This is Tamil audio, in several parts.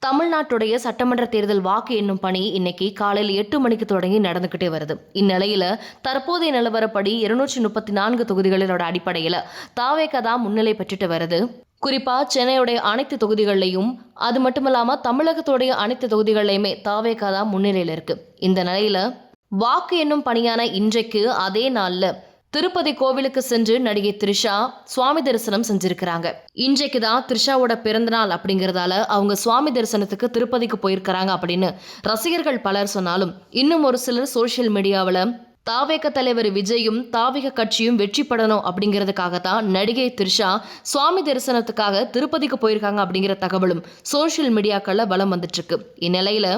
தமிழ்நாட்டுடைய சட்டமன்ற தேர்தல் வாக்கு எண்ணும் பணி இன்னைக்கு காலையில் 8 மணிக்கு தொடங்கி நடந்துகிட்டே வருது. இந்நிலையில தற்போதைய நிலவரப்படி 234 தொகுதிகளோட அடிப்படையில தாவேக தான் முன்னிலை பெற்றுட்டு வருது. குறிப்பா சென்னையுடைய அனைத்து தொகுதிகளிலையும், அது மட்டுமில்லாம தமிழகத்துடைய அனைத்து தொகுதிகளிலுமே தாவேக தான் முன்னிலையில இருக்கு. இந்த நிலையில வாக்கு எண்ணும் பணியான இன்றைக்கு அதே நாள்ல திருப்பதி கோவிலுக்கு சென்று நடிகை த்ரிஷா சுவாமி தரிசனம் செஞ்சிருக்கிறாங்க. இன்றைக்கு தான் த்ரிஷாவோட பிறந்தநாள் அப்படிங்கறதால அவங்க சுவாமி தரிசனத்துக்கு திருப்பதிக்கு போயிருக்கிறாங்க அப்படின்னு ரசிகர்கள் பலர் சொன்னாலும், இன்னும் ஒரு சிலர் சோசியல் மீடியாவில் தாவேக தலைவர் விஜயும் தாவேக கட்சியும் வெற்றி பெறணும் அப்படிங்கிறதுக்காக தான் நடிகை த்ரிஷா சுவாமி தரிசனத்துக்காக திருப்பதிக்கு போயிருக்காங்க அப்படிங்கிற தகவலும் சோசியல் மீடியாக்கள்ல வலம் வந்துட்டு இருக்கு. இந்நிலையில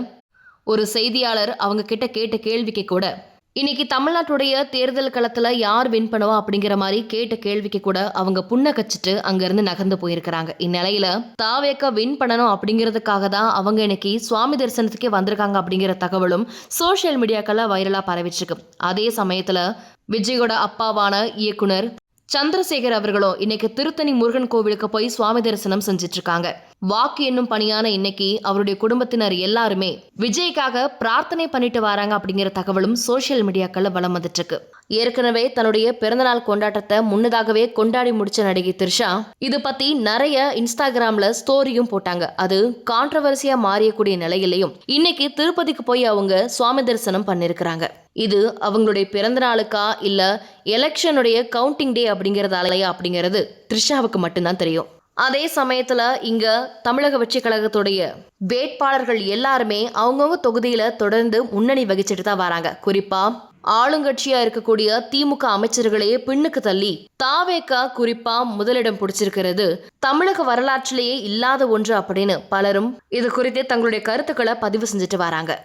ஒரு செய்தியாளர் அவங்க கிட்ட கேட்ட கேள்விக்கு கூட, இன்னைக்கு தமிழ்நாட்டுடைய தேர்தல் களத்துல யார் வின் பண்ணுவா அப்படிங்கிற மாதிரி கேட்ட கேள்விக்கு கூட அவங்க புன்னகச்சிட்டு அங்க இருந்து நகர்ந்து போயிருக்கிறாங்க. இந்நிலையில தாவேக வின் பண்ணணும் அப்படிங்கிறதுக்காக தான் அவங்க இன்னைக்கு சுவாமி தரிசனத்துக்கே வந்திருக்காங்க அப்படிங்கிற தகவலும் சோசியல் மீடியாக்கள்ல வைரலா பரவிட்டு இருக்கு. அதே சமயத்துல விஜயோட அப்பாவான இயக்குனர் சந்திரசேகர் அவர்களும் இன்னைக்கு திருத்தணி முருகன் கோவிலுக்கு போய் சுவாமி தரிசனம் செஞ்சிட்டு இருக்காங்க. வாக்கு என்னும் பணியான இன்னைக்கு அவருடைய குடும்பத்தினர் எல்லாருமே விஜய்க்காக பிரார்த்தனை பண்ணிட்டு வராங்க அப்படிங்கிற தகவலும் சோசியல் மீடியாக்கள்ல வலம் வந்துட்டு இருக்கு. ஏற்கனவே தன்னுடைய பிறந்தநாள் கொண்டாட்டத்தை முன்னதாகவே கொண்டாடி முடிச்ச நடிகை த்ரிஷா இது பத்தி நிறைய இன்ஸ்டாகிராம்ல ஸ்டோரியும் போட்டாங்க. அது கான்ட்ரவர்சியா மாறியக்கூடிய நிலையிலையும் இன்னைக்கு திருப்பதிக்கு போய் அவங்க சுவாமி தரிசனம் பண்ணிருக்கிறாங்க. இது அவங்களுடைய பிறந்த நாளுக்கா இல்ல எலெக்ஷனுடைய கவுண்டிங் டே அப்படிங்கறதாலயா அப்படிங்கிறது த்ரிஷாவுக்கு மட்டும்தான் தெரியும். அதே சமயத்துல இங்க தமிழக வெற்றி கழகத்துடைய வேட்பாளர்கள் எல்லாருமே அவங்கவுங்க தொகுதியில தொடர்ந்து முன்னணி வகிச்சுட்டு தான் வராங்க. குறிப்பா ஆளுங்கட்சியா இருக்கக்கூடிய திமுக அமைச்சர்களையே பின்னுக்கு தள்ளி தாவேக குறிப்பா முதலிடம் பிடிச்சிருக்கிறது தமிழக வரலாற்றிலேயே இல்லாத ஒன்று அப்படின்னு பலரும் இது குறித்து தங்களுடைய கருத்துக்களை பதிவு செஞ்சுட்டு வராங்க.